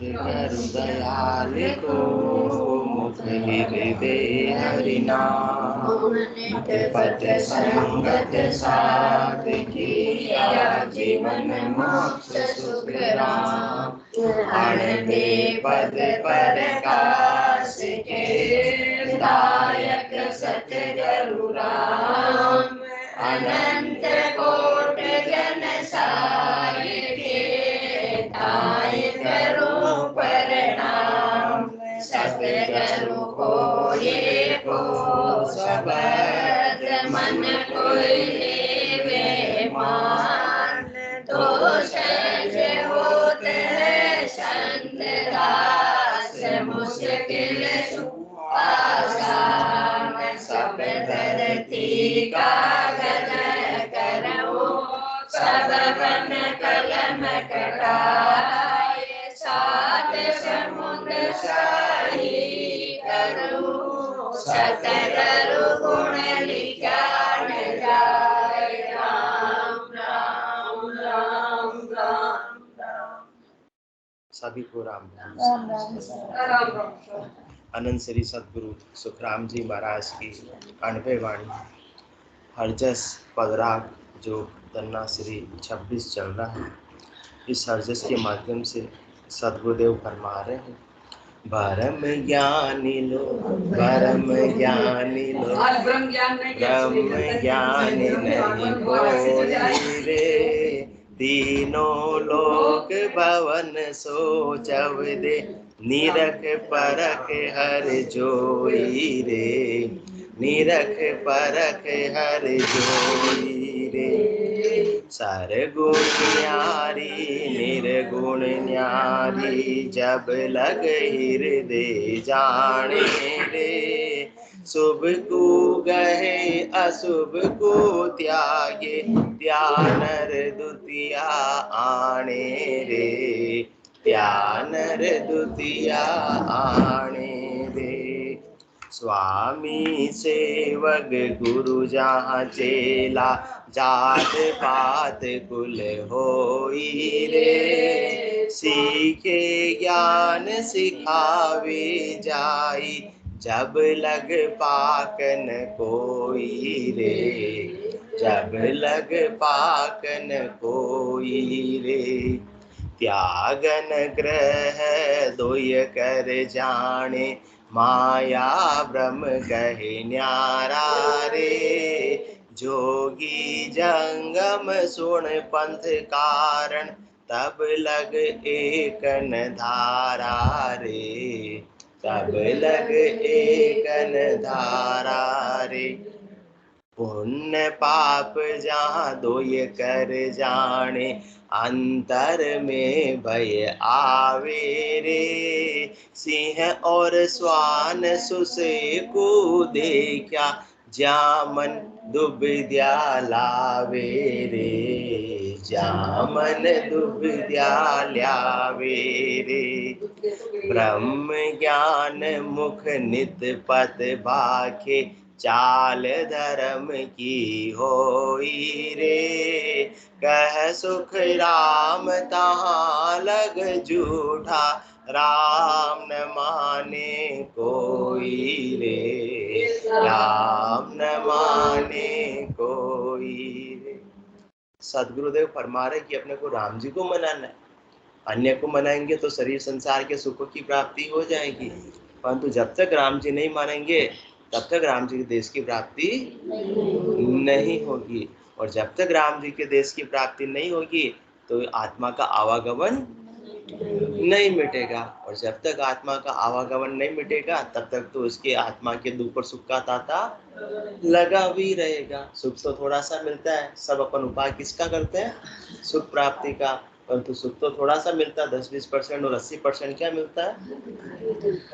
करु दयाल को मुख हृदय हरि नाम नित पथ संगत साध किया जीवन मोक्ष सुख राम अणते पद प्रकाश के दायक सतगुरु राम अनंत कोट जन साय के दाय करो प्रणाम सतगुरु को ये को सबद मन कोई लेवे मान तो सहज होत है संत दास मुश्किल आसान सब धरती का गदर करो सब बन कलम कटाए सात समुद्र साही करो सतगुरु गुण लिखान जाय राम राम राम राम राम। सभी को राम राम। अनंत श्री सदगुरु सुखराम जी महाराज की 98 वाणी हरजस पदराग जो तन्ना श्री 26 चल रहा है। इस हरजस के माध्यम से सदगुरुदेव फरमा रहे हैं, भरम ज्ञानी लो ब्रह्म ज्ञानी नहीं कोई रे, तीनों लोक भवन सोचव दे, निरख परख हर जोई रे, निरख परख हर जोई रे। सरगुण न्यारी निर्गुण न्यारी, जब लग हृदय जाने रे, शुभ को गहे अशुभ को त्यागे, त्यानर द्वितीया आने रे, त्यानर द्वितीया आने रे। स्वामी सेवक गुरु जहाँ चेला, जात पात कुल होई रे, सीखे ज्ञान सिखावे जाई, जब लग पाकन कोई रे, जब लग पाकन कोई रे। त्यागन ग्रह दोय कर जाने, माया ब्रह्म कहे न्यारा रे, जोगी जंगम सुन पंथ कारण, तब लग एकन धारा रे, तब लग एकन धारा रे। पुण्य पाप जहाँ दोय कर जाने, अंतर में भय आवे रे, सिंह और स्वान सुसे को देखा, जामन दुबिध्या लावे रे, जामन दुबिध्या लावे रे। ब्रह्म ज्ञान मुख नित पथ भाखे, चाल धर्म की होई रे, कह सुख राम तहाँ लग जूठा, राम न माने कोई रे, राम न माने कोई रे। सदगुरुदेव फरमा रहे कि अपने को राम जी को मनाना है, अन्य को मनाएंगे तो शरीर संसार के सुखों की प्राप्ति हो जाएगी, परंतु जब तक राम जी नहीं मानेंगे तब तक राम जी के देश की प्राप्ति नहीं होगी, और जब तक राम जी के देश की प्राप्ति नहीं होगी तो आत्मा का आवागमन नहीं मिटेगा, और जब तक आत्मा का आवागमन नहीं मिटेगा तब तक तो उसके आत्मा के दुख और सुख का तांता लगा भी रहेगा। सुख तो थोड़ा सा मिलता है, सब अपन उपाय किसका करते हैं, सुख प्राप्ति का, परंतु सुख तो थोड़ा सा मिलता है, 10-20% और 80% क्या मिलता है,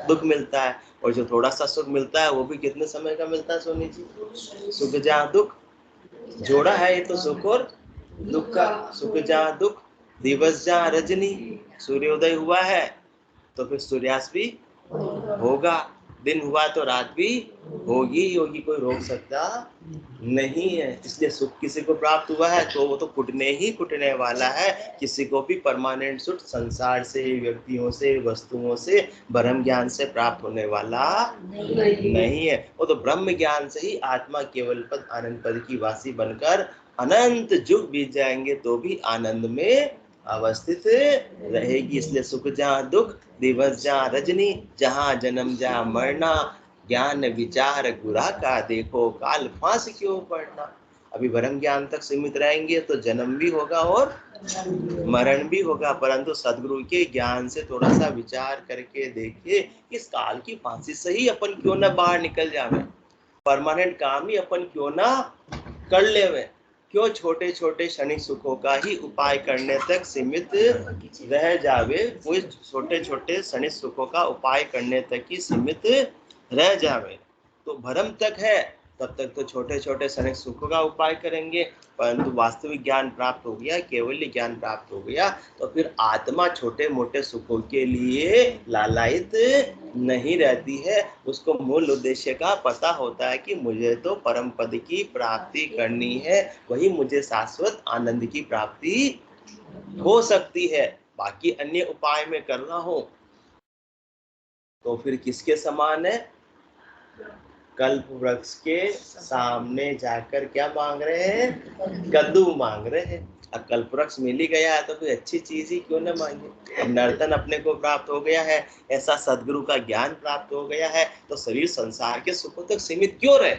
दुख मिलता है। और जो थोड़ा सा सुख मिलता है वो भी कितने समय का मिलता है सोनी जी, सुख जहाँ दुख जोड़ा है, ये तो सुख और दुख का, सुख जहाँ दुख, दिवस जहाँ रजनी, सूर्योदय हुआ है तो फिर सूर्यास्त भी होगा, दिन हुआ तो रात भी होगी, कोई रोक सकता नहीं है। इसलिए सुख किसी को प्राप्त हुआ है तो वो तो कुटने ही कुटने वाला है। किसी को भी परमानेंट सुख संसार से, व्यक्तियों से, वस्तुओं से, ब्रह्म ज्ञान से प्राप्त होने वाला नहीं है। वो तो ब्रह्म ज्ञान से ही आत्मा केवल पद आनंद पद की वासी बनकर अनंत युग बीत जाएंगे तो भी आनंद में अवस्थित रहेगी। इसलिए सुख जहाँ दुख, दिवस जहाँ रजनी, जहाँ जन्म जहाँ मरना, ज्ञान विचार गुरा का देखो, काल फांस क्यों पड़ना। अभी ब्रह्म ज्ञान तक सीमित रहेंगे तो जन्म भी होगा और मरण भी होगा, परंतु सदगुरु के ज्ञान से थोड़ा सा विचार करके देखिए, इस काल की फांसी से ही अपन क्यों ना बाहर निकल जावे, परमानेंट काम ही अपन क्यों ना कर लेवे, क्यों छोटे छोटे क्षणिक सुखों का ही उपाय करने तक सीमित रह जावे, वो छोटे छोटे क्षणिक सुखों का उपाय करने तक ही सीमित रह जावे। तो भ्रम तक है तब तक तो छोटे छोटे क्षणिक सुखों का उपाय करेंगे, परंतु वास्तविक ज्ञान प्राप्त हो गया, केवल ज्ञान प्राप्त हो गया तो फिर आत्मा छोटे मोटे सुखों के लिए लालायित नहीं रहती है। उसको मूल उद्देश्य का पता होता है कि मुझे तो परम पद की प्राप्ति करनी है, वही मुझे शाश्वत आनंद की प्राप्ति हो सकती है। बाकी अन्य उपाय में कर रहा हूं तो फिर किसके समान है? कल्प वृक्ष के सामने जाकर क्या मांग रहे हैं? कद्दू मांग रहे हैं। अब कल्प वृक्ष मिल ही गया है तो कोई अच्छी चीज ही क्यों न मांगे। अब नर्तन अपने को प्राप्त हो गया है, ऐसा सदगुरु का ज्ञान प्राप्त हो गया है, तो शरीर संसार के सुखों तक सीमित क्यों रहे?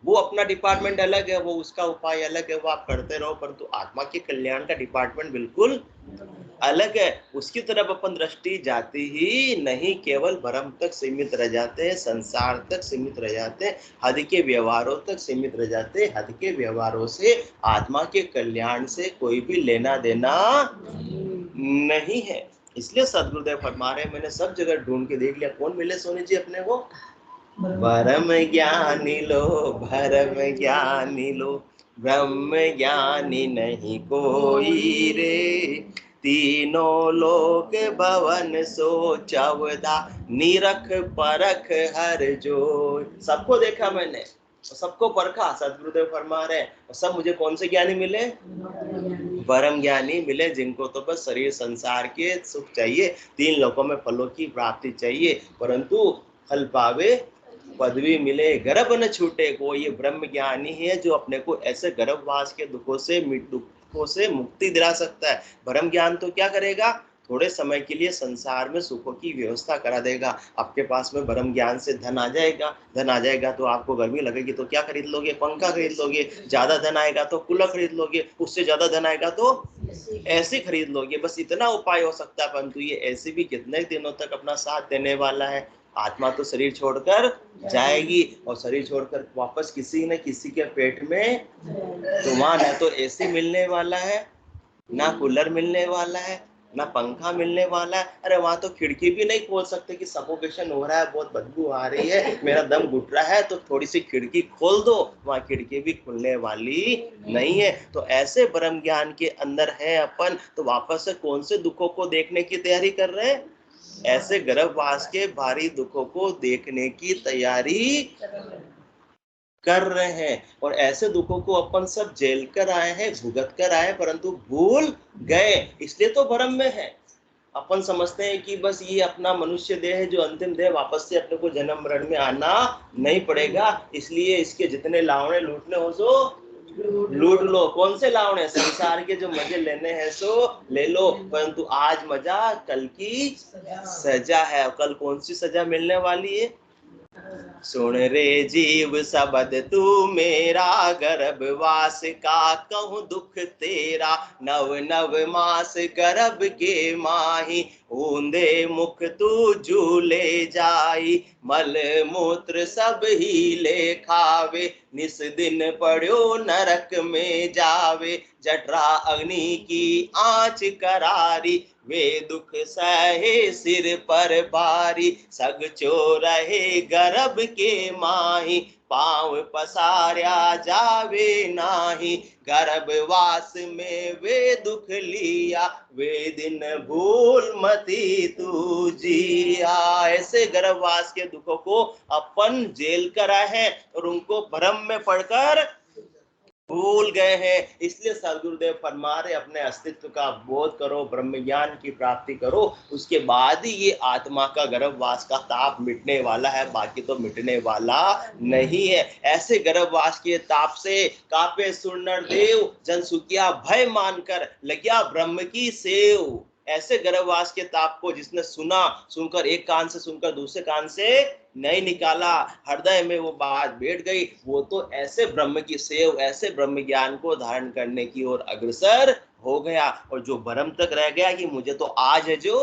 वो अपना डिपार्टमेंट अलग है, वो उसका उपाय अलग है, वो आप करते रहो, परंतु आत्मा के कल्याण का डिपार्टमेंट बिल्कुल अलग है। उसकी तरफ अपन दृष्टि जाती ही नहीं, केवल भ्रम तक सीमित रह जाते हैं, संसार तक सीमित रह जाते हैं, हद के व्यवहारों तक सीमित रह जाते हैं। हद के व्यवहारों से आत्मा के कल्याण से कोई भी लेना देना नहीं है। इसलिए सदगुरुदेव फरमा रहे, मैंने सब जगह ढूंढ के देख लिया, कौन मिले सोनी जी अपने को? परम ज्ञानी लो, भरम ज्ञानी लो, ब्रह्म ज्ञानी नहीं कोई रे, तीनों लोक भवन सो चौदा, निरख परख हर जो। सबको देखा मैंने, सबको परखा, सदगुरुदेव फरमा रहे हैं, सब मुझे कौन से ज्ञानी मिले? परम ज्ञानी मिले, जिनको तो बस शरीर संसार के सुख चाहिए, तीन लोकों में फलों की प्राप्ति चाहिए, परंतु फल पावे पदवी मिले, गर्भ न छूटे। को ये ब्रह्म ज्ञानी है जो अपने को ऐसे गर्भवास के दुखों से मुक्ति दिला सकता है। ब्रह्म ज्ञान तो क्या करेगा? थोड़े समय के लिए संसार में सुखों की व्यवस्था करा देगा। आपके पास में ब्रह्म ज्ञान से धन आ जाएगा, धन आ जाएगा तो आपको गर्मी लगेगी तो क्या खरीद लोगे? पंखा खरीद लोगे। ज्यादा धन आएगा तो कूलर खरीद लोगे, उससे ज्यादा धन आएगा तो ऐसे खरीद लोगे। बस इतना उपाय हो सकता है, परंतु ये ऐसे भी कितने दिनों तक अपना साथ देने वाला है? आत्मा तो शरीर छोड़कर जाएगी, और शरीर छोड़कर वापस किसी न किसी के पेट में, तो वहां न तो एसी मिलने वाला है, ना कूलर मिलने वाला है, ना पंखा मिलने वाला है। अरे वहां तो खिड़की भी नहीं खोल सकते कि सफोकेशन हो रहा है, बहुत बदबू आ रही है, मेरा दम घुट रहा है, तो थोड़ी सी खिड़की खोल दो, वहां खिड़की भी खुलने वाली नहीं है। तो ऐसे ब्रह्म ज्ञान के अंदर है अपन, तो वापस से कौन से दुखों को देखने की तैयारी कर रहे हैं? ऐसे गर्भवास के भारी दुखों को देखने की तैयारी कर रहे हैं। और ऐसे दुखों को अपन सब झेल कर आए हैं, भुगत कर आए, परंतु भूल गए, इसलिए तो भ्रम में है। अपन समझते हैं कि बस ये अपना मनुष्य देह है जो अंतिम देह, वापस से अपने को जन्म मरण में आना नहीं पड़ेगा, इसलिए इसके जितने लावणे लूटने हो सो लूट लो। कौन से लावणे? संसार के जो मजे लेने हैं सो ले लो, परंतु आज मजा कल की सजा है। कल कौन सी सजा मिलने वाली है? सुन रे जीव सबद तू मेरा, गर्भवास का कहूँ दुख तेरा, नव नव मास गर्भ के माही, ऊंधे मुख तू झूले जाई, मल मूत्र सब ही ले खावे, निस दिन पड़ो नरक में जावे, जठरा अग्नि की आँच करारी, वे दुख सहे सिर पर भारी, सग चो रहे गर्भ के माही, पांव पसार्या जावे नाही, गर्भवास में वे दुख लिया, वे दिन भूल मती तू जिया। ऐसे गर्भवास के दुखों को अपन झेल कर आए हैं और उनको भ्रम में पड़कर भूल गए हैं। इसलिए सदगुरुदेव फरमा रहे अपने अस्तित्व का बोध करो, ब्रह्म ज्ञान की प्राप्ति करो, उसके बाद ही ये आत्मा का गर्भवास का ताप मिटने वाला है, बाकी तो मिटने वाला नहीं है। ऐसे गर्भवास के ताप से कापे सुर नर देव, जन सुखिया भय मानकर लगिया ब्रह्म की सेव। ऐसे गर्भवास के ताप को जिसने सुना, सुनकर एक कान से सुनकर दूसरे कान से नहीं निकाला, हृदय में वो बात बैठ गई, वो तो ऐसे ब्रह्म की सेव, ऐसे ब्रह्म ज्ञान को धारण करने की ओर अग्रसर हो गया। और जो भ्रम तक रह गया कि मुझे तो आज है जो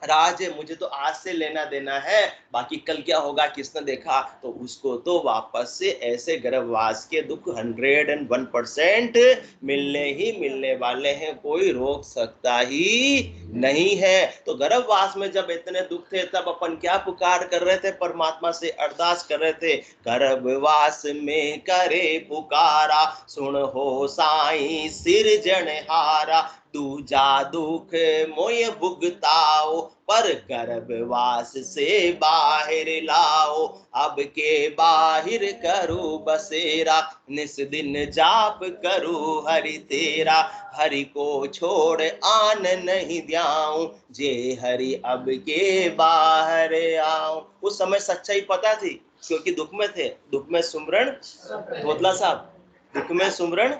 राज है, मुझे तो आज से लेना देना है, बाकी कल क्या होगा किसने देखा, तो उसको तो वापस से ऐसे गर्भवास के दुख 101% मिलने ही मिलने वाले हैं, कोई रोक सकता ही नहीं है। तो गर्भवास में जब इतने दुख थे तब अपन क्या पुकार कर रहे थे, परमात्मा से अरदास कर रहे थे, गर्भवास में करे पुकारा, सुन हो साईं सिरजनहारा, दूजा दुख मोय भुगताओ, पर गर्भवास से बाहर लाओ, अब के बाहर करो बसेरा, निस दिन जाप करो हरि तेरा, हरि को छोड़ आन नहीं द्याऊं, जे हरि अब के बाहर आओ। उस समय सच्चाई पता थी, क्योंकि दुख में थे। दुख में सुमरण, तोतला साहब, दुख में सुमरण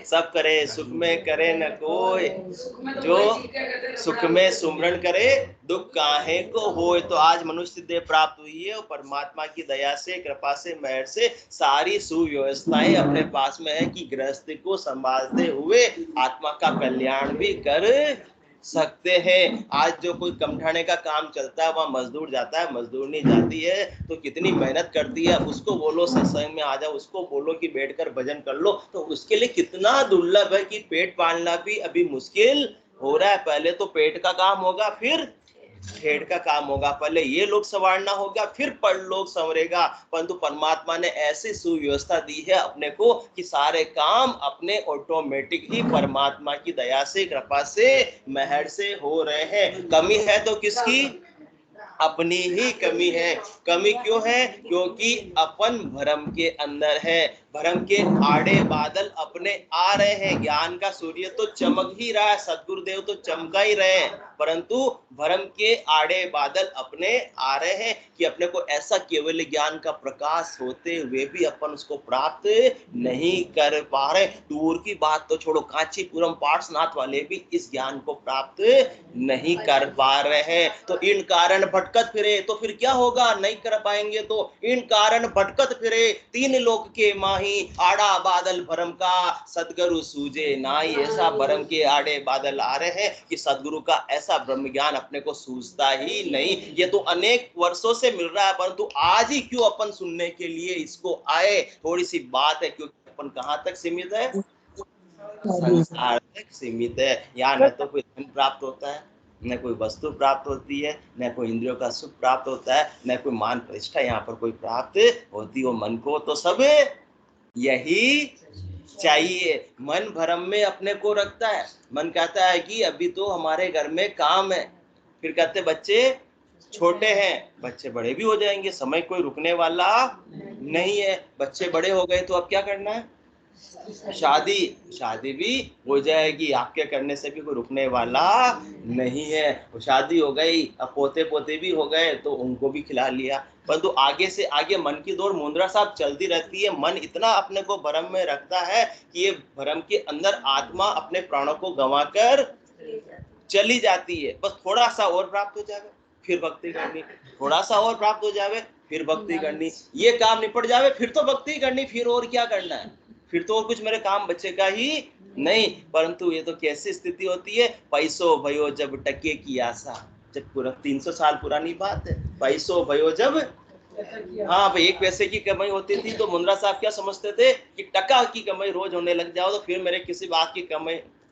सब करे, सुख में करे न कोई, जो सुख में सुमरण करे दुख काहे को होए। तो आज मनुष्य देह प्राप्त हुई है और परमात्मा की दया से, कृपा से, मेहर से सारी सुव्यवस्थाएं अपने पास में है कि गृहस्थी को संभालते हुए आत्मा का कल्याण भी कर सकते हैं। आज जो कोई कमठाने का काम चलता है, वहाँ मजदूर जाता है, मजदूरनी जाती है तो कितनी मेहनत करती है, उसको बोलो सत्संग में आ जाओ, उसको बोलो कि बैठकर भजन कर लो, तो उसके लिए कितना दुर्लभ है कि पेट पालना भी अभी मुश्किल हो रहा है। पहले तो पेट का काम होगा, फिर पेड़ का काम होगा, पहले ये लोग संवारना होगा, फिर परलोक संवरेगा। परंतु परमात्मा ने ऐसी सुव्यवस्था दी है अपने को कि सारे काम अपने ऑटोमेटिक ही परमात्मा की दया से, कृपा से, मेहर से हो रहे हैं। कमी है तो किसकी? अपनी ही कमी है। कमी क्यों है? क्योंकि अपन भ्रम के अंदर है, भ्रम के आड़े बादल अपने आ रहे हैं। ज्ञान का सूर्य तो चमक ही रहा है, सदगुरुदेव तो चमका ही रहे हैं, परंतु भ्रम के आड़े बादल अपने आ रहे हैं कि अपने को ऐसा केवल ज्ञान का प्रकाश होते हुए भी अपन उसको प्राप्त नहीं कर पा रहे। दूर की बात तो छोड़ो, कांचीपुरम पार्श्वनाथ वाले भी इस ज्ञान को प्राप्त नहीं कर पा रहे हैं। तो इन कारण भटकत फिरे, तो फिर क्या होगा? नहीं कर पाएंगे तो इन कारण भटकत फिरे, तीन लोक के माही, आड़ा बादल भरम का, सदगुरु सूझे नाई। ऐसा भरम के आड़े बादल आ रहे हैं कि सदगुरु का ऐसा ब्रह्म ज्ञान अपने को सूझता ही नहीं। ये तो अनेक वर्षों से मिल रहा है, परंतु आज ही क्यों अपन सुनने के लिए इसको आए? थोड़ी सी बात है, क्योंकि अपन कहाँ तक सीमित है? संसार तक सीमित है। यहाँ न तो कोई धन प्राप्त होता है, न कोई वस्तु प्राप्त होती है, न कोई इंद्रियों का सुख प्राप्त होता है, न कोई मान प्रतिष्ठा यहाँ पर कोई प्राप्त होती हो। मन को तो सब यही चाहिए। मन भ्रम में अपने को रखता है। मन कहता है कि अभी तो हमारे घर में काम है, फिर कहते बच्चे छोटे हैं, बच्चे बड़े भी हो जाएंगे, समय कोई रुकने वाला नहीं है। बच्चे बड़े हो गए तो अब क्या करना है? शादी भी हो जाएगी, आपके करने से भी कोई रुकने वाला नहीं है। वो शादी हो गई, अब पोते पोते भी हो गए तो उनको भी खिला लिया। परंतु आगे से आगे मन की दौड़ मुंद्रा साहब चलती रहती है। मन इतना अपने को भ्रम में रखता है कि ये भ्रम के अंदर आत्मा अपने प्राणों को गंवाकर चली जाती है। बस थोड़ा सा और प्राप्त हो जाए फिर भक्ति करनी, थोड़ा सा और प्राप्त हो जाए फिर भक्ति करनी, ये काम निपट जावे फिर तो भक्ति करनी, फिर और क्या करना है? फिर तो और कुछ मेरे काम बचेगा ही नहीं। परंतु ये तो कैसी स्थिति होती है? पैसों भयो जब टके की आशा, जब पूरा 300 साल पुरानी बात है। पैसों भयो जब, हाँ भाई, 1 पैसे की कमाई होती थी तो मुंद्रा साहब क्या समझते थे कि टका की कमाई रोज होने लग जाओ तो फिर मेरे किसी बात की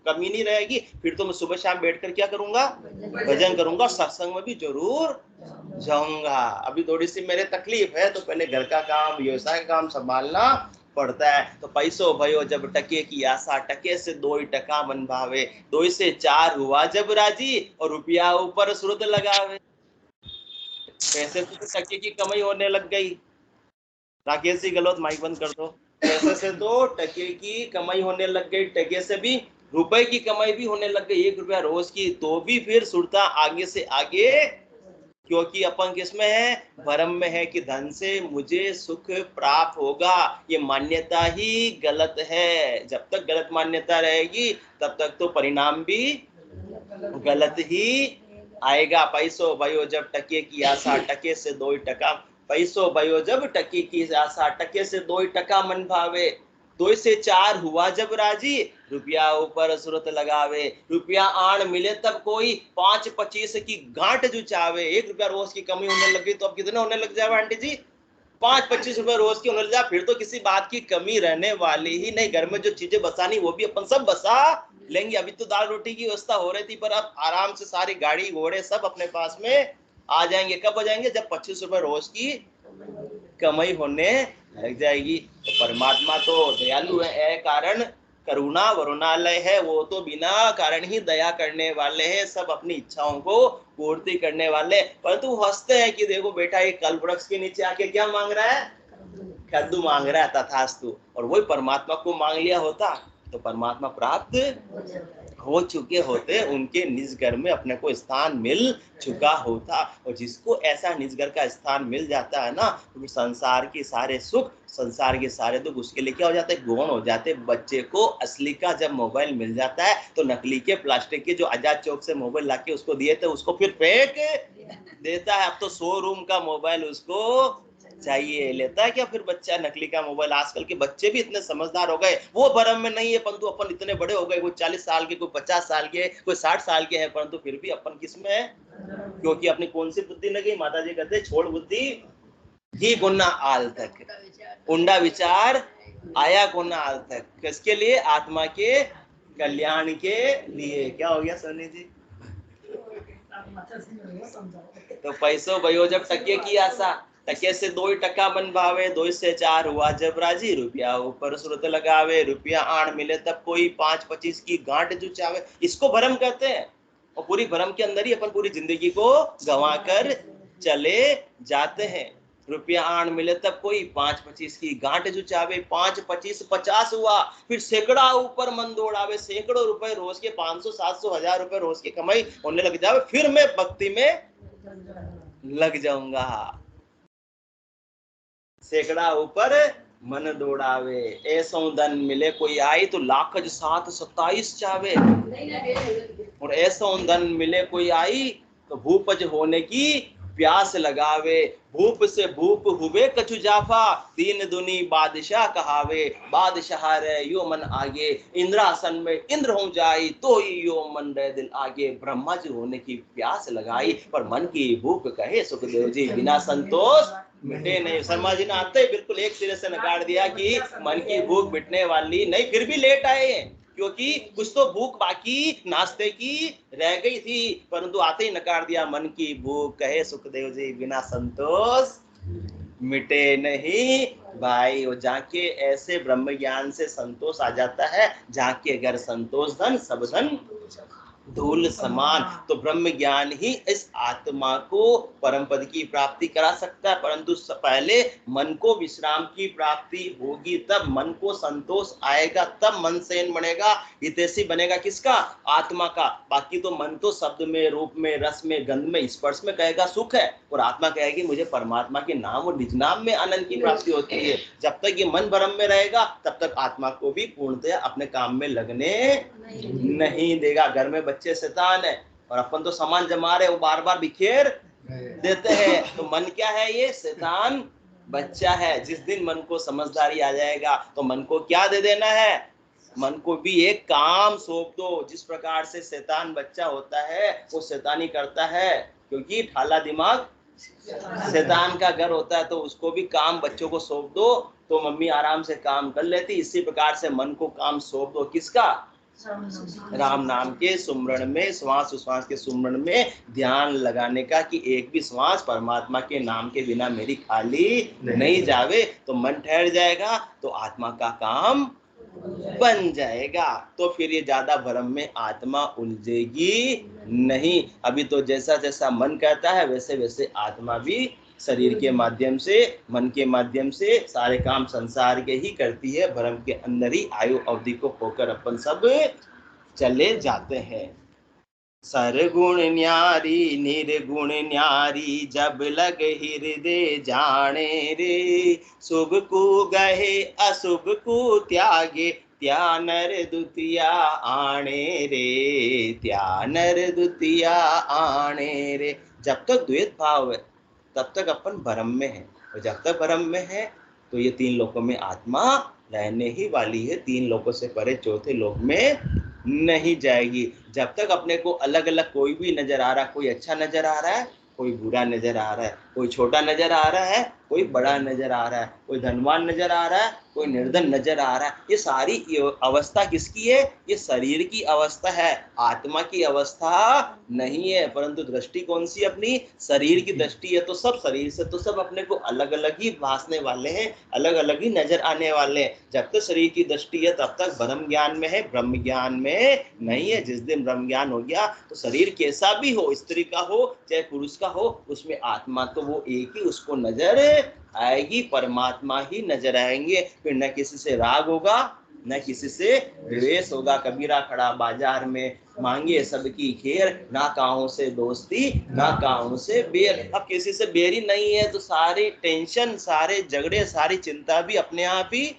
कमी नहीं रहेगी, फिर तो मैं सुबह शाम बैठकर क्या करूंगा? भजन करूंगा, सत्संग में भी जरूर जाऊंगा। अभी थोड़ी सी मेरे तकलीफ है तो पहले घर का काम, व्यवसाय का काम संभालना पड़ता है। तो पैसों भयो जब टके की आशा, टके से 2 टका मन भावे, 2 से 4 हुआ जब राजी, और रुपया ऊपर श्रुत लगावे। पैसे से तो टके की कमाई होने लग गई। राकेश जी गलत, माइक बंद कर दो। पैसे से तो टके की कमाई होने लग गई, टके से भी रुपए की कमाई भी होने लग गई, 1 रुपया रोज की, तो भी फिर सुरता आगे से आगे, क्योंकि अपन किसमें है, भ्रम में है कि धन से मुझे सुख प्राप्त होगा। ये मान्यता ही गलत है। जब तक गलत मान्यता रहेगी तब तक तो परिणाम भी गलत ही आएगा। पैसो भयो जब टके की आशा, टके से 2 टका, पैसो भयो जब टके की आशा, टके से 2 टका मन भावे, 2 से 4 हुआ जब राजी, रुपया ऊपर सूरत लगावे, रुपया आण मिले तब कोई 5-25 की गांठ जुचावे। 1 रुपया रोज की कमी होने लगी तो अब कितने होने लग जाए आंटी जी, 5-25 रुपए रोज की होने लग जाए, फिर तो किसी बात की कमी रहने वाली ही नहीं। घर में जो चीजें बसानी वो भी अपन सब बसा लेंगे। अभी तो दाल रोटी की व्यवस्था हो रही थी, पर अब आराम से सारी गाड़ी घोड़े सब अपने पास में आ जाएंगे। कब आ जाएंगे, जब 25 रुपए रोज की कमाई होने लग जाएगी। तो परमात्मा तो दयालु है, ए कारण करुणा वरुणालय है, वो तो बिना कारण ही दया करने वाले हैं, सब अपनी इच्छाओं को पूर्ति करने वाले। परंतु हंसते हैं कि देखो बेटा ये कल्प वृक्ष के नीचे आके क्या मांग रहा है, कद्दू मांग रहा है, तथास्तु। और वही परमात्मा को मांग लिया होता तो परमात्मा प्राप्त हो चुके होते, उनके निज घर में अपने को स्थान मिल चुका होता। और जिसको ऐसा निज घर का स्थान मिल जाता है ना, तो संसार के सारे सुख, संसार के सारे दुख उसके लिए क्या हो जाते हैं, गौण हो जाते। बच्चे को असली का जब मोबाइल मिल जाता है तो नकली के प्लास्टिक के जो आजाद चौक से मोबाइल लाके उसको दिए थे उसको फिर फेंक देता है। अब तो शोरूम का मोबाइल उसको चाहिए, लेता है क्या फिर बच्चा नकली का मोबाइल। आजकल के बच्चे भी इतने समझदार हो गए, वो भ्रम में नहीं है, परंतु अपन इतने बड़े हो गए, कोई 40 साल के, कोई 50 साल के, कोई 60 साल के हैं, परंतु फिर भी अपन किसमें है, क्योंकि अपनी कौन सी बुद्धि लगी, माता जी कहते छोड़ बुद्धि ही गुना आल तक, उंडा विचार आया गुना आल तक। किसके लिए, आत्मा के कल्याण के लिए। क्या हो गया सोनी जी, तो पैसों भयो जब टके की आशा, टके से 2 टका बन भावे, 2 से 4 हुआ जब राजी, रुपया ऊपर सूरत लगावे, रुपया आण मिले तब कोई 5-25 की गांठ जुचावे। इसको भ्रम कहते हैं। और पूरी भ्रम के अंदर ही अपन पूरी जिंदगी को गंवा कर चले जाते हैं। रुपया आण मिले तब कोई 5-25 की गांठ जुचावे, 5-25 50 हुआ, फिर सैकड़ा ऊपर मन दौड़ावे, सैकड़ों रुपए रोज के, 500-700-1000 रुपए रोज की कमाई होने लग जावे, फिर मैं भक्ति में लग जाऊंगा। सैकड़ा ऊपर मन दौड़ावे, ऐसा धन मिले कोई आई तो लाख 7-27 चावे, और ऐसा धन मिले कोई आई तो भूपज होने की प्यास लगावे, भूप से भूप हुए कछु जाफा, दीन दुनी बादशाह कहावे, बादशाह रे यो मन आगे, इंद्रासन में इंद्र हो जाई तो यो मन रे दिल आगे। ब्रह्मा जी होने की प्यास लगाई पर मन की भूख कहे सुखदेव जी, बिना संतोष मिटे नहीं। शर्मा जी ने आते ही बिल्कुल एक सिरे से नकार दिया कि मन की भूख मिटने वाली नहीं। फिर भी लेट आए क्योंकि कुछ तो भूख बाकी नाश्ते की रह गई थी, परंतु आते ही नकार दिया, मन की भूख कहे सुखदेव जी, बिना संतोष मिटे नहीं भाई। और जाके ऐसे ब्रह्म ज्ञान से संतोष आ जाता है, जाके अगर संतोष धन सब धन धूल समान। तो ब्रह्म ज्ञान ही इस आत्मा को परम पद की प्राप्ति करा सकता है, परंतु पहले मन को विश्राम की प्राप्ति होगी, तब मन को संतोष आएगा, तब मन सैन बनेगा, हितैषी बनेगा किसका, आत्मा का। बाकी तो मन तो शब्द में, रूप में, रस में, गंध में, स्पर्श में कहेगा सुख है, और आत्मा कहेगी मुझे परमात्मा के नाम और निज नाम में आनंद की प्राप्ति होती है। जब तक ये मन भ्रम में रहेगा तब तक आत्मा को भी पूर्णतया अपने काम में लगने नहीं देगा। घर में बच्चे शैतान है और अपन तो सामान जमा रहे, वो बार बार बिखेर देते हैं, तो मन क्या है, ये शैतान बच्चा है। जिस दिन मन को समझदारी आ जाएगा तो मन को क्या दे देना है, मन को भी एक काम सौंप दो। जिस प्रकार से शैतान बच्चा होता है वो शैतानी करता है, क्योंकि ठाला दिमाग शैतान का घर होता है, तो उसको भी काम बच्चों को सौंप दो तो मम्मी आराम से काम कर लेती। इसी प्रकार से मन को काम सौंप दो, किसका, राम नाम के सुमरण में, श्वास उश्वास के सुमरण में ध्यान लगाने का, कि एक भी श्वास परमात्मा के नाम के बिना मेरी खाली नहीं जावे, तो मन ठहर जाएगा, तो आत्मा का काम बन जाएगा। तो फिर ये ज्यादा भ्रम में आत्मा उलझेगी नहीं। अभी तो जैसा जैसा मन कहता है वैसे वैसे आत्मा भी शरीर के माध्यम से, मन के माध्यम से सारे काम संसार के ही करती है। भ्रम के अंदर ही आयु अवधि को खोकर अपन सब चले जाते हैं। सरगुण न्यारी निर्गुण न्यारी, जब लग हृदय जाने रे। शुभ को गहे अशुभ को त्यागे, त्या नर द्वितीया आणे रे, त्या नर द्वितीया आणे रे। जब तक द्वैत भाव है तब तक अपन भ्रम में है, और जब तक भ्रम में है तो ये तीन लोकों में आत्मा रहने ही वाली है। तीन लोकों से परे चौथे लोक में नहीं जाएगी। जब तक अपने को अलग अलग कोई भी नजर आ रहा, कोई अच्छा नजर आ रहा है, कोई बुरा नजर आ रहा है, कोई छोटा नजर आ रहा है, कोई बड़ा नजर आ रहा है, कोई धनवान नजर आ रहा है, कोई निर्धन नजर आ रहा है, ये सारी अवस्था किसकी है? ये शरीर की अवस्था है, आत्मा की अवस्था नहीं है। परंतु दृष्टि कौन सी अपनी? शरीर की दृष्टि है। तो सब शरीर से तो सब अपने को अलग अलग ही भासने वाले हैं, अलग अलग ही नजर आने वाले हैं। जब तक शरीर की दृष्टि है तब तक ब्रह्म ज्ञान में है, ब्रह्म ज्ञान में नहीं है। जिस दिन ब्रह्म ज्ञान हो गया तो शरीर कैसा भी हो, स्त्री का हो चाहे पुरुष का हो, उसमें आत्मा तो वो एक ही उसको नजर आएगी, परमात्मा ही नजर आएंगे। फिर न किसी से राग होगा, न किसी से द्वेष होगा। कबीरा खड़ा बाजार में, मांगे सबकी खेर, ना काहों से दोस्ती ना काहों से बेर। अब किसी से बेर ही नहीं है तो सारी टेंशन, सारे झगड़े, सारी चिंता भी अपने आप ही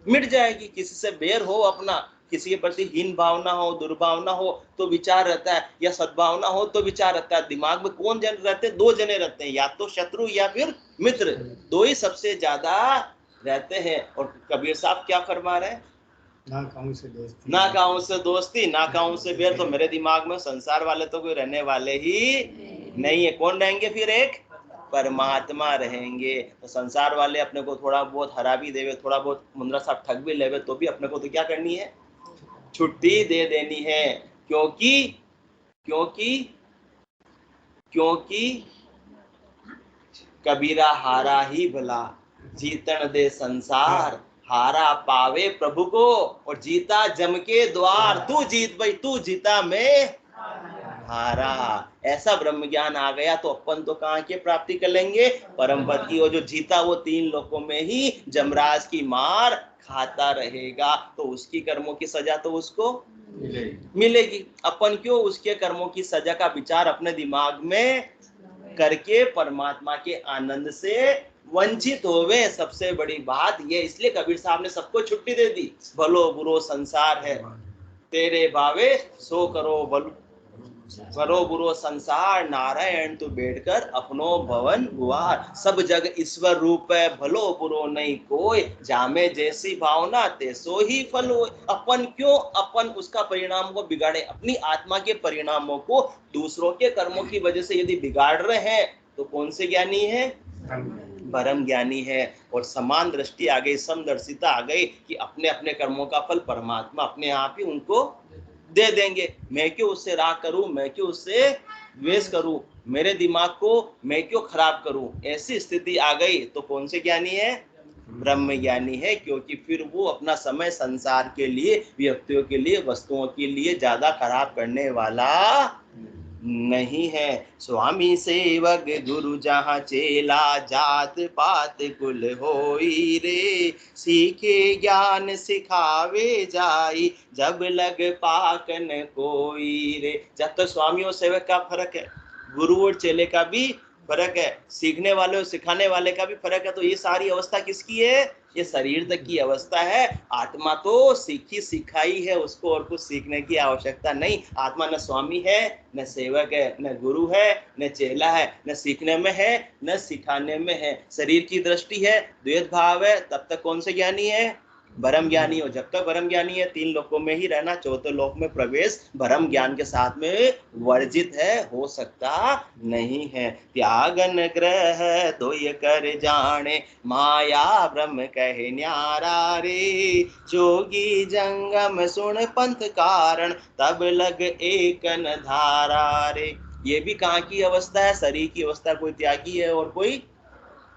मिट जाएगी। किसी से बेर हो अपना, किसी के प्रति हीन भावना हो, दुर्भावना हो तो विचार रहता है, या सद्भावना हो तो विचार रहता है। दिमाग में कौन जन रहते हैं? दो जने रहते हैं, या तो शत्रु या फिर मित्र, दो ही सबसे ज्यादा रहते हैं। और कबीर साहब क्या फरमा रहे हैं? ना काहूं से दोस्ती, ना काहूं से दोस्ती ना काहूं से बेर। तो मेरे दिमाग में संसार वाले तो कोई रहने वाले ही नहीं है। कौन रहेंगे फिर? एक परमात्मा रहेंगे। तो संसार वाले अपने को थोड़ा बहुत हरा भी देवे, थोड़ा बहुत मुंद्रा साहब ठग भी लेवे, तो भी अपने को तो क्या करनी है? छुट्टी दे देनी है। क्योंकि क्योंकि क्योंकि कबीरा हारा ही भला, जीतन दे संसार, हारा पावे प्रभु को, और जीता जम के द्वार। तू जीत भाई, तू जीता मैं हारा। ऐसा ब्रह्म ज्ञान आ गया तो अपन तो कहाँ के प्राप्ति कर लेंगे? परम पद की। और जो जीता वो तीन लोकों में ही जमराज की मार खाता रहेगा, तो उसकी कर्मों की सजा तो उसको मिलेगी। अपन क्यों उसके कर्मों की सजा का विचार अपने दिमाग में करके परमात्मा के आनंद से वंचित होवे? सबसे बड़ी बात ये, इसलिए कबीर साहब ने सबको छुट्टी दे दी। भलो बुरो संसार है, तेरे भावे सो करो भलो बुरो संसार, नारायण तू बैठकर अपनो भवन गुआर। सब जग ईश्वर रूप है, भलो बुरो नहीं कोई, जामे जैसी भावना तैसो ही फल होय। अपन क्यों अपन उसका परिणाम को बिगाड़े? अपनी आत्मा के परिणामों को दूसरों के कर्मों की वजह से यदि बिगाड़ रहे हैं तो कौन से ज्ञानी है? परम ज्ञानी है। और समान दृष्टि आ गई, समदर्शिता आ गई कि अपने अपने कर्मों का फल परमात्मा अपने आप ही उनको दे देंगे। मैं क्यों उससे राग करूं, मैं क्यों उससे द्वेष करूं, मेरे दिमाग को मैं क्यों खराब करूं? ऐसी स्थिति आ गई तो कौन से ज्ञानी है? ब्रह्म ज्ञानी है। क्योंकि फिर वो अपना समय संसार के लिए, व्यक्तियों के लिए, वस्तुओं के लिए ज्यादा खराब करने वाला नहीं है। स्वामी सेवक गुरु जहाँ चेला, जात पात कुल होई रे। सीखे ज्ञान सिखावे जाई, जब लग पाकन कोई रे। जब तो स्वामी और सेवक का फर्क है, गुरु और चेले का भी फर्क है, सीखने वाले और सिखाने वाले का भी फर्क है। तो ये सारी अवस्था किसकी है? ये शरीर तक की अवस्था है। आत्मा तो सीखी सिखाई है, उसको और कुछ सीखने की आवश्यकता नहीं। आत्मा न स्वामी है, न सेवक है, न गुरु है, न चेला है, न सीखने में है, न सिखाने में है। शरीर की दृष्टि है, द्वैत भाव है, तब तक कौन से ज्ञानी है? भरम ज्ञानी हो। जब तक भरम ज्ञानी है तीन लोकों में ही रहना, चौथे लोक में प्रवेश भरम ज्ञान के साथ में वर्जित है, हो सकता नहीं है। त्यागन ग्रह दोय कर जाने, माया ब्रह्म कहे न्यारा रे। जोगी जंगम सुन पंथ कारण, तब लग एकन धारा रे। ये भी कहाँ की अवस्था है? शरीर की अवस्था। कोई त्यागी है और कोई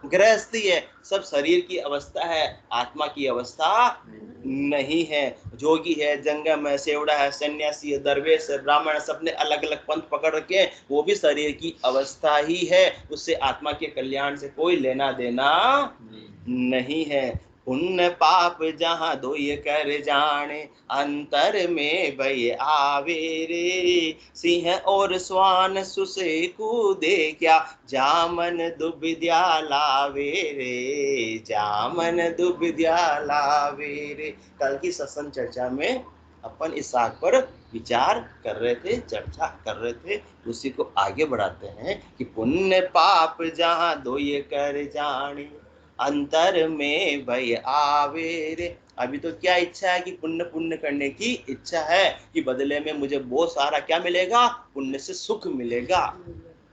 गृहस्थी है, सब शरीर की अवस्था है, आत्मा की अवस्था नहीं है। जोगी है, जंगम है, सेवड़ा है, सन्यासी है, दरवेश है, ब्राह्मण है, सबने अलग अलग पंथ पकड़ रखे हैं, वो भी शरीर की अवस्था ही है, उससे आत्मा के कल्याण से कोई लेना देना नहीं है। पुण्य पाप जहाँ दोय कर जाने, अंतर में भय आवे रे, सिंह और स्वान सुसे कूदे क्या, जामन दुबिद्या लावे रे, जामन दुबिद्या लावे रे। कल की सत्संग चर्चा में अपन इस साग पर विचार कर रहे थे, चर्चा कर रहे थे, उसी को आगे बढ़ाते हैं कि पुण्य पाप जहाँ दोय कर जाने, अंतर में भय आवे रे। अभी तो क्या इच्छा है कि पुण्य पुण्य करने की इच्छा है कि बदले में मुझे बहुत सारा क्या मिलेगा, पुण्य से सुख मिलेगा।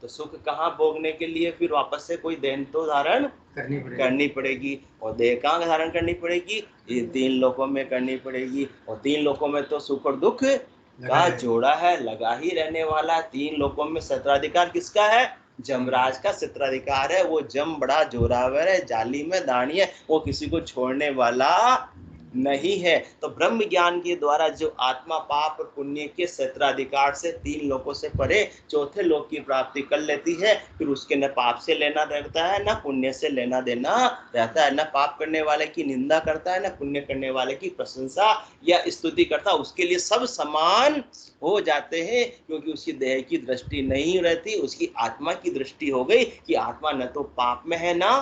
तो सुख कहाँ भोगने के लिए फिर वापस से कोई देन तो धारण करनी पड़ेगी, और देह कहाँ धारण करनी पड़ेगी, ये 3 लोकों में करनी पड़ेगी। और 3 लोकों में तो सुख और दुख का जोड़ा है, लगा ही रहने वाला। 3 लोकों में सत्राधिकार किसका है, जमराज का सत्राधिकार है। वो जम बड़ा जोरावर है, जाली में दानी है, वो किसी को छोड़ने वाला नहीं है। तो ब्रह्म ज्ञान के द्वारा जो आत्मा पाप और पुण्य के सत्राधिकार से 3 लोकों से परे 4थे लोक की प्राप्ति कर लेती है, फिर उसके न पाप से लेना रहता है, न पुण्य से लेना देना रहता है, न पाप करने वाले की निंदा करता है, न पुण्य करने वाले की प्रशंसा या स्तुति करता, उसके लिए सब समान हो जाते हैं, क्योंकि उसकी देह की दृष्टि नहीं रहती, उसकी आत्मा की दृष्टि हो गई कि आत्मा न तो पाप में है ना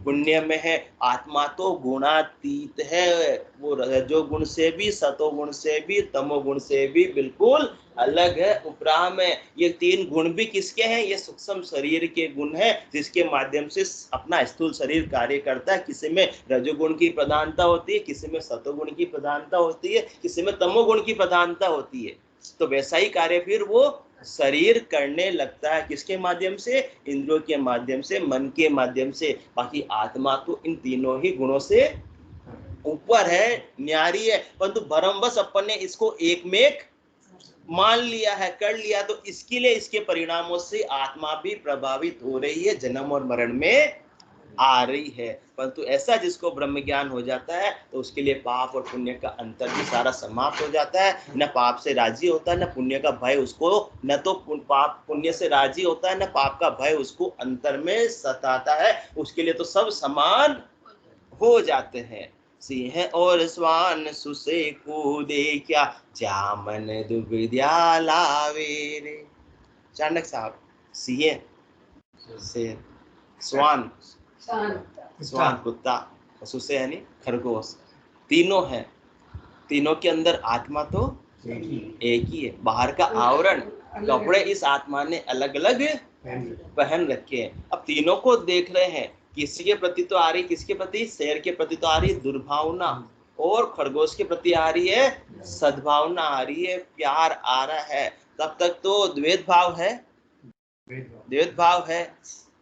पुण्य में है। आत्मा तो गुणातीत है, वो रजो गुण से भी, सतो गुण से भी, तमो गुण से भी बिल्कुल अलग है, उपराम है। ये 3 गुण भी किसके हैं, ये सूक्ष्म शरीर के गुण है, जिसके माध्यम से अपना स्थूल शरीर कार्य करता है। किसी में रजोगुण की प्रधानता होती है, किसी में सतोगुण की प्रधानता होती है, किसी में तमोगुण की प्रधानता होती है। तो वैसा ही कार्य फिर वो शरीर करने लगता है, किसके माध्यम से, इंद्रियों के माध्यम से, मन के माध्यम से। बाकी आत्मा तो इन तीनों ही गुणों से ऊपर है, न्यारी है, परंतु भरमवश अपन ने इसको एक में एक मान लिया है, कर लिया, तो इसके लिए इसके परिणामों से आत्मा भी प्रभावित हो रही है, जन्म और मरण में आ रही है। परंतु ऐसा जिसको ब्रह्म ज्ञान हो जाता है, तो उसके लिए पाप और पुण्य का अंतर भी सारा समाप्त हो जाता है। न पाप से राजी होता है, न पुण्य का भय उसको, न तो पाप पुण्य से राजी होता है, न पाप का भय उसको अंतर में सताता है। उसके लिए तो सब समान हो जाते हैं। सिंह और स्वान सुसे कूदे क्या, जामन दुबिद्या लावे रे। चाणक्य साहब, सिंह शेर, स्वान स्वान कुत्ता, सुसे यानी खरगोश, तीनों हैं। तीनों के अंदर आत्मा तो एक ही है। बाहर का आवरण कपड़े इस आत्मा ने अलग अलग पहन रखे हैं। अब तीनों को देख रहे हैं, किसी के प्रति तो आ रही, किसके प्रति, शेर के प्रति तो आ रही दुर्भावना, और खरगोश के प्रति आ रही है सद्भावना, आ रही है प्यार आ रहा है। तब तक तो द्वैत भाव है, द्वैत भाव है,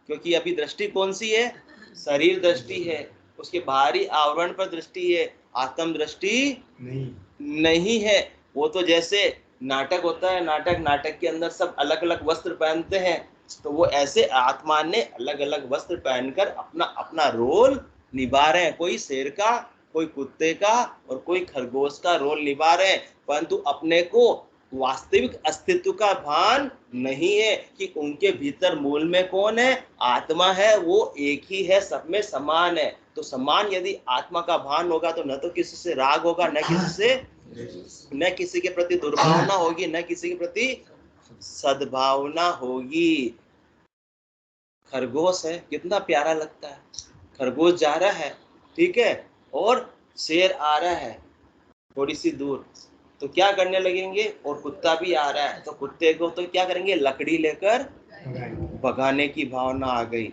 क्योंकि अभी दृष्टि कौन सी है, शरीर दृष्टि है, उसके बाहरी आवरण पर दृष्टि है, आत्म दृष्टि नहीं है। वो तो जैसे नाटक होता है, नाटक के अंदर सब अलग अलग वस्त्र पहनते हैं, तो वो ऐसे आत्मा ने अलग अलग वस्त्र पहनकर अपना अपना रोल निभा रहे हैं। कोई शेर का, कोई कुत्ते का, और कोई खरगोश का रोल निभा रहे हैं, परंतु अपने को वास्तविक अस्तित्व का भान नहीं है कि उनके भीतर मूल में कौन है, आत्मा है, वो एक ही है, सब में समान है। तो समान यदि आत्मा का भान होगा, तो न तो किसी से राग होगा, न किसी से, न किसी के प्रति दुर्भावना होगी, न किसी के प्रति सद्भावना होगी। खरगोश है, कितना प्यारा लगता है, खरगोश जा रहा है, ठीक है, और शेर आ रहा है थोड़ी सी दूर, तो क्या करने लगेंगे, और कुत्ता भी आ रहा है, तो कुत्ते को तो क्या करेंगे, लकड़ी लेकर भगाने की भावना आ गई।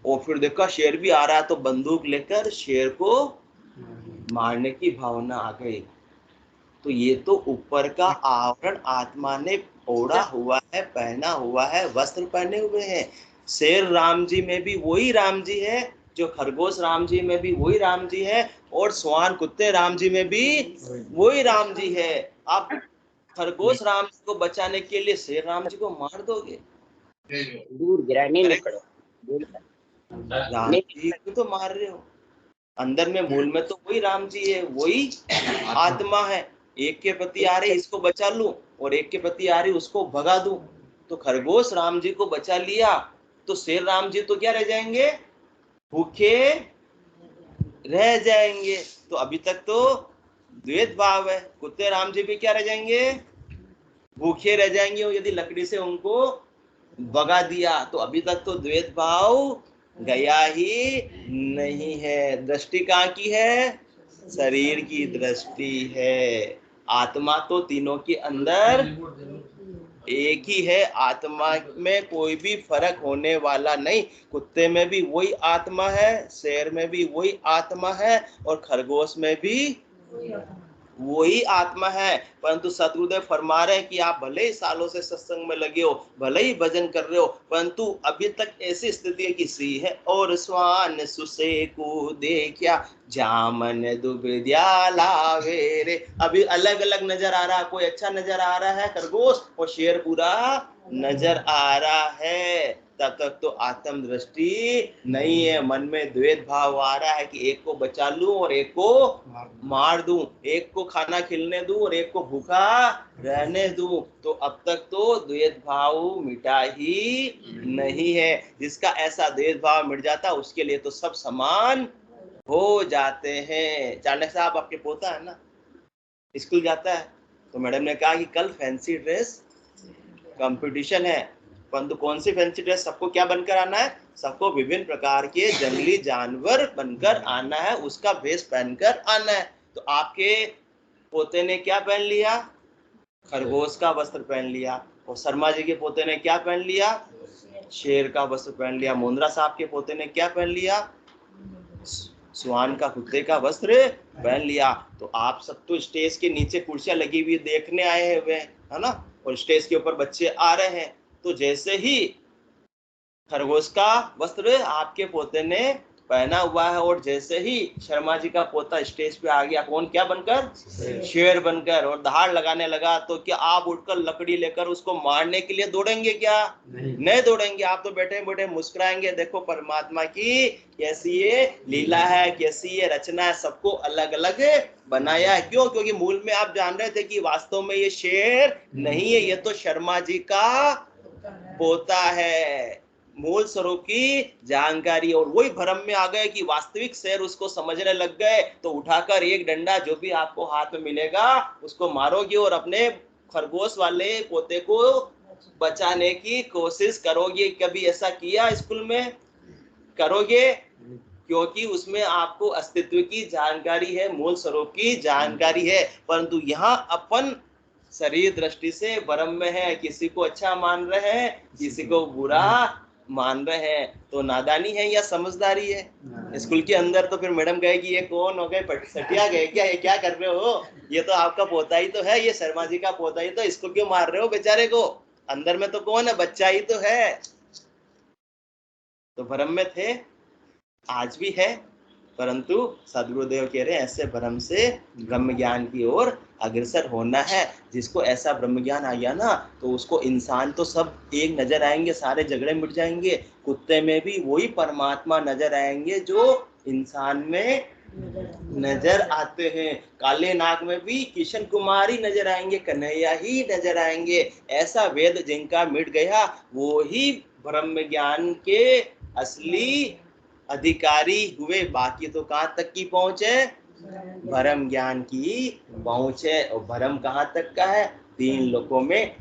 और फिर देखा शेर भी आ रहा है, तो बंदूक लेकर शेर को मारने की भावना आ गई। तो ये तो ऊपर का आवरण आत्मा ने ओढ़ा हुआ है, पहना हुआ है, वस्त्र पहने हुए हैं। शेर राम जी में भी वही राम जी है, जो खरगोश राम जी में भी वही राम जी है, और स्वान कुत्ते राम जी में भी वही राम जी है। आप खरगोश राम जी को बचाने के लिए शेर राम जी को मार दोगे, दूर गिराने में पड़े। राम जी को तो मार रहे हो, अंदर में मूल में तो वही राम जी है, वही आत्मा है। एक के प्रति आ रही इसको बचा लूं और एक के प्रति आ रही उसको भगा दूं। तो खरगोश राम जी को बचा लिया तो शेर राम जी तो क्या रह जाएंगे, भूखे रह जाएंगे। तो अभी तक तो द्वैत भाव है, कुत्ते राम जी भी क्या रह जाएंगे, भूखे रह जाएंगे। और यदि लकड़ी से उनको भगा दिया तो अभी तक तो द्वैत भाव गया ही नहीं है। दृष्टि कहाँ की है, शरीर की दृष्टि है। आत्मा तो तीनों के अंदर एक ही है, आत्मा में कोई भी फर्क होने वाला नहीं। कुत्ते में भी वही आत्मा है, शेर में भी वही आत्मा है और खरगोश में भी वही आत्मा है। परंतु सतगुरुदेव फरमा रहे हैं कि आप भले ही सालों से सत्संग में लगे हो, भले ही भजन कर रहे हो, परंतु अभी तक ऐसी स्थिति है कि सिंह और स्वान सुसे को देखा जामन दुबिद्या लावे रे। अभी अलग अलग नजर आ रहा, कोई अच्छा नजर आ रहा है खरगोश और शेर बुरा नजर आ रहा है, तब तक तो आत्म दृष्टि नहीं है। मन में द्वैत भाव आ रहा है कि एक को बचा लूं और एक को मार दूं, एक को खाना खिलने दूं और एक को भूखा रहने दूं। तो अब तक तो द्वैत भाव मिटा ही नहीं है। जिसका ऐसा द्वैत भाव मिट जाता उसके लिए तो सब समान हो जाते हैं। चाणक्य साहब आपके पोता है ना, स्कूल जाता है, तो मैडम ने कहा कि कल फैंसी ड्रेस कंपटीशन है, परंतु कौन सी फैंसी ड्रेस, सबको क्या बनकर आना है, सबको विभिन्न प्रकार के जंगली जानवर बनकर आना है, उसका भेष पहनकर आना है। तो आपके पोते ने क्या पहन लिया, खरगोश का वस्त्र पहन लिया। और शर्मा जी के पोते ने क्या पहन लिया, शेर का वस्त्र पहन लिया। मोंद्रा साहब के पोते ने क्या पहन लिया, स्वान का, कुत्ते का वस्त्र पहन लिया। तो आप सब तो स्टेज के नीचे कुर्सियां लगी हुई देखने आए हुए है ना, और स्टेज के ऊपर बच्चे आ रहे हैं। तो जैसे ही खरगोश का वस्त्र आपके पोते ने पहना हुआ है और जैसे ही शर्मा जी का पोता स्टेज पे आ गया, कौन, क्या बनकर, शेर बनकर, और दहाड़ लगाने लगा, तो क्या आप उठकर लकड़ी लेकर उसको मारने के लिए दौड़ेंगे क्या, नहीं दौड़ेंगे। आप तो बैठे बैठे मुस्कुराएंगे, देखो परमात्मा की कैसी ये लीला है, कैसी ये रचना है, सबको अलग अलग बनाया है। क्यों, क्योंकि मूल में आप जान रहे थे कि वास्तव में ये शेर नहीं है, ये तो शर्मा जी का पोता है। मूल स्वरूप की जानकारी, और वही भ्रम में आ गए कि वास्तविक शेर उसको समझने लग गए। तो उठाकर एक डंडा जो भी आपको हाथ में मिलेगा उसको मारोगे और अपने खरगोश वाले पोते को बचाने की कोशिश करोगे। कभी ऐसा किया स्कूल में, करोगे, क्योंकि उसमें आपको अस्तित्व की जानकारी है, मूल स्वरूप की जानकारी है। परंतु यहाँ अपन शरीर दृष्टि से भ्रम में है, किसी को अच्छा मान रहे हैं, किसी को बुरा मान रहे हैं। तो नादानी है या समझदारी है। स्कूल के अंदर तो फिर मैडम कहेगी ये कौन हो गए, सटिया गए क्या, ये क्या कर रहे हो, ये तो आपका पोता ही तो है, ये शर्मा जी का पोता ही तो, इसको क्यों मार रहे हो बेचारे को, अंदर में तो कौन है, बच्चा ही तो है। तो भ्रम में थे, आज भी है, परंतु सदगुरुदेव कह रहे हैं ऐसे भ्रम से ब्रह्म ज्ञान की ओर अग्रसर होना है। जिसको ऐसा ब्रह्म ज्ञान आ गया ना, तो उसको इंसान तो सब एक नजर आएंगे, सारे झगड़े मिट जाएंगे। कुत्ते में भी वही परमात्मा नजर आएंगे जो इंसान में नजर आते हैं। काले नाग में भी किशन कुमार ही नजर आएंगे, कन्हैया ही नजर आएंगे। ऐसा वेद जिनका मिट गया वो ही ब्रह्म ज्ञान के असली अधिकारी हुए। बाकी तो कहाँ तक की पहुंचे, भरम ज्ञान की पहुंचे। और भरम कहाँ तक का है, तीन लोकों में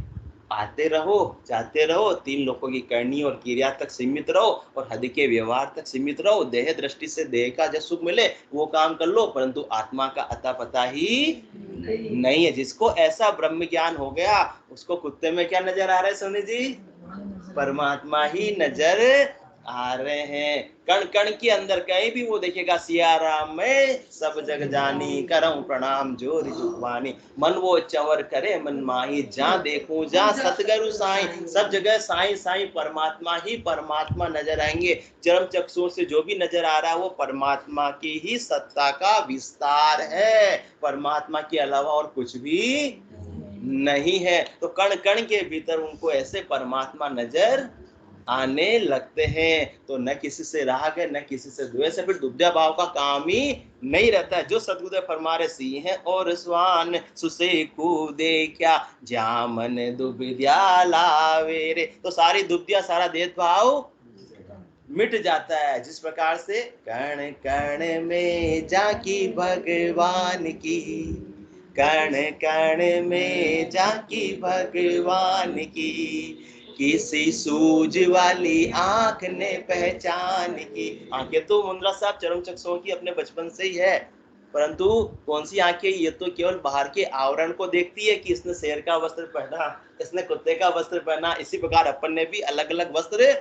आते रहो, जाते रहो, तीन लोगों की करनी और क्रिया तक सीमित रहो और हद के व्यवहार तक सीमित रहो। देह दृष्टि से देह का जो सुख मिले वो काम कर लो, परंतु आत्मा का अता पता ही नहीं है। जिसको ऐसा ब्रह्म ज्ञान हो गया उसको कुत्ते में क्या नजर आ रहा है सोनी जी, परमात्मा ही नजर आ रहे हैं। कण कण के अंदर कहीं भी वो देखेगा सिया राम में सब जग जानी, करम प्रणाम जोरि जुगवानी, मन वो चंवर करे मन माही, जहाँ देखूं जहाँ सतगुरु साईं, सब जगह साईं साईं परमात्मा ही परमात्मा नजर आएंगे। चरम चक्षुओं से जो भी नजर आ रहा है वो परमात्मा की ही सत्ता का विस्तार है, परमात्मा के अलावा और कुछ भी नहीं है। तो कण कण के भीतर उनको ऐसे परमात्मा नजर आने लगते हैं। तो न किसी से राग है न किसी से द्वेष है, फिर दुविधा भाव का काम ही नहीं रहता है। जो सतगुरुदेव फरमा रहे सिंह है और स्वान सुसे कूदे क्या जामन दुविधा लावे रे, तो सारी दुविधा सारा भेदभाव मिट जाता है। जिस प्रकार से कण कण में जाकी भगवान की, कण कण में जाकी भगवान की, किसी सूझ वाली आंख ने पहचान की। आंखें तो मुंद्रा साहब चरम चक्षुओं की अपने बचपन से ही है, परंतु कौन सी आंखें, ये तो केवल बाहर के आवरण को देखती है कि इसने शेर का वस्त्र पहना, इसने कुत्ते का वस्त्र पहना। इसी प्रकार अपन ने भी अलग अलग वस्त्र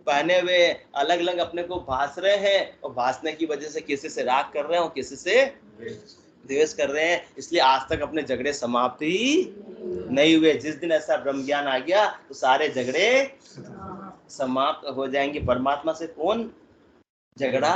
पहने हुए अलग अलग अपने को भास रहे हैं, और भासने की वजह से किसी से राग कर रहे हैं और किसी से द्वेष कर रहे हैं। इसलिए आज तक अपने झगड़े समाप्त ही नहीं हुए। जिस दिन ऐसा ब्रह्म ज्ञान आ गया तो सारे झगड़े समाप्त हो जाएंगे। परमात्मा से कौन झगड़ा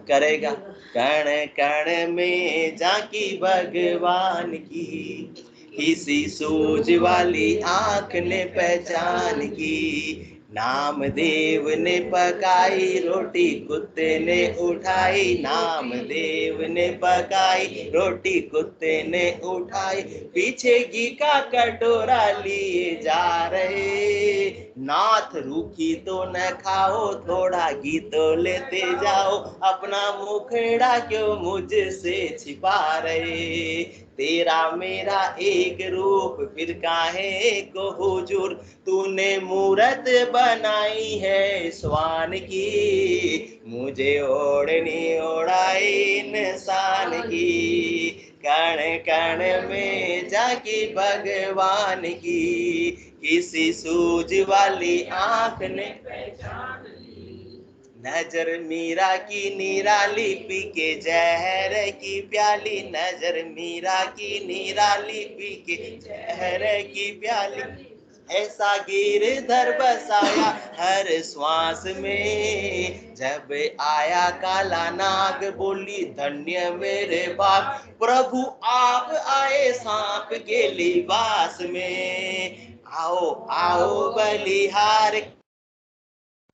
करेगा। कण कण में जाकी भगवान की, किसी सूझ वाली आंख ने पहचान की। नामदेव ने पकाई रोटी कुत्ते ने उठाई, नामदेव ने पकाई रोटी कुत्ते ने उठाई। पीछे घी का कटोरा लिए जा रहे, नाथ रूखी तो न खाओ थोड़ा घी तो लेते जाओ, अपना मुखड़ा क्यों मुझसे छिपा रहे। तेरा मेरा एक रूप फिर काहे को हुजूर, तूने मूरत बनाई है स्वान की, मुझे ओढ़नी ओढ़ाई इंसान की। कण कण में जाकी भगवान की, किसी सूझ वाली आंख ने पहचान ली। नजर मीरा की निराली पी के जहर की प्याली, नजर मीरा की निराली पी के जहर की प्याली। ऐसा गिरधर बसाया हर श्वास में, जब आया काला नाग बोली धन्य मेरे बाप, प्रभु आप आए सांप के लिबास में। आओ आओ बलिहार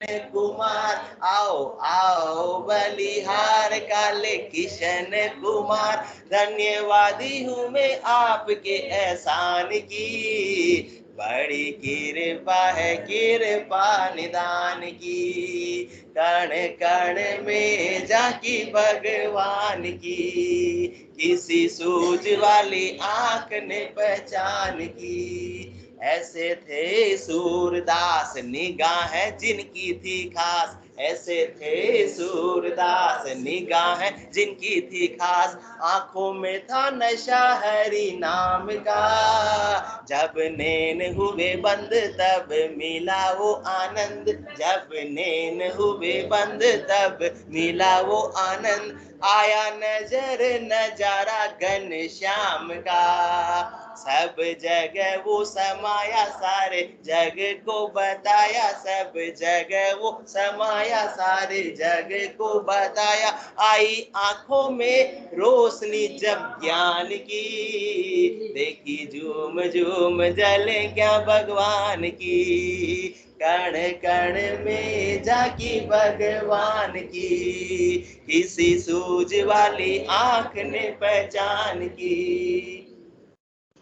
कुमार, आओ आओ बलिहार काले किशन कुमार, धन्यवादी हूँ मैं आपके एहसान की, बड़ी कृपा है कृपा निदान की। कण कण में जाकी भगवान की, किसी सूझ वाली आंख ने पहचान की। ऐसे थे सूरदास निगाहें जिनकी थी खास, ऐसे थे सूरदास निगाहें जिनकी थी खास। आंखों में था नशा हरि नाम का, जब नैन हुए बंद तब मिला वो आनंद, जब नैन हुए बंद तब मिला वो आनंद। आया नजर नजारा घनश्याम का, सब जगह वो समाया सारे जग को बताया, सब जगह वो समाया सारे जग को बताया। आई आंखों में रोशनी जब ज्ञान की, देखी झूम झूम जले क्या भगवान की। कण कण में जाकी भगवान की, किसी सूझ वाली आंख ने पहचान की।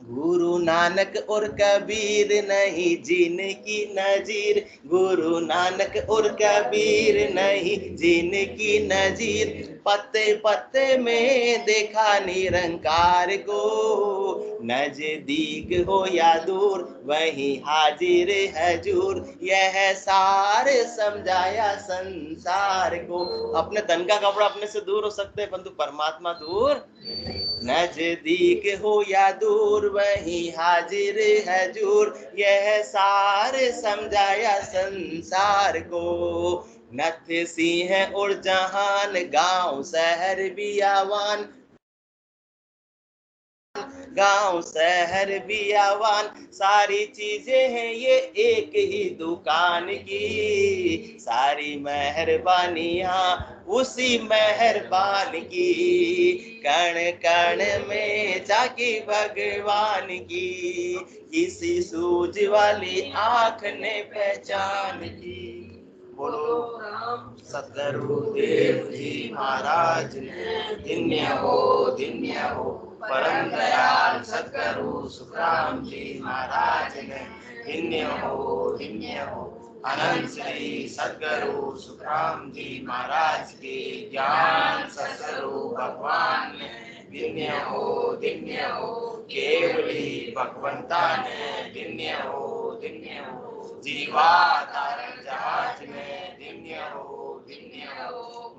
गुरु नानक और कबीर नहीं जिनकी नजीर, गुरु नानक और कबीर नहीं जिनकी नजीर। पत्ते पत्ते में देखा निरंकार को, नजदीक हो या दूर वहीं हाजिर हजूर। यह सार समझाया संसार को। अपने तन का कपड़ा अपने से दूर हो सकते हैं, परंतु परमात्मा दूर, नजदीक हो या दूर वहीं हाजिर हजूर। यह सार समझाया संसार को। नथ सिंह और जहान गांव शहर बियावान, गांव शहर बियावान सारी चीजें हैं ये एक ही दुकान की। सारी मेहरबानियां उसी मेहरबान की, कण कण में झांकी भगवान की, किसी सूझ वाली आंख ने पहचान की। बोलो सतगुरुदेव जी महाराज ने धन्य हो परम दयाल सतगुरु सुखराम जी महाराज ने धन्य हो अनंत श्री सतगुरु सुखराम जी महाराज के ज्ञान सतगुरु भगवान ने धन्य हो केवली भगवंता ने धन्य हो जीवा तारण जहाज में धन्य हो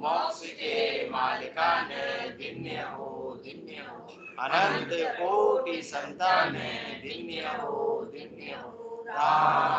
मोक्ष के मालिका ने धन्य हो अनंत कोटि संतान धन्य हो राम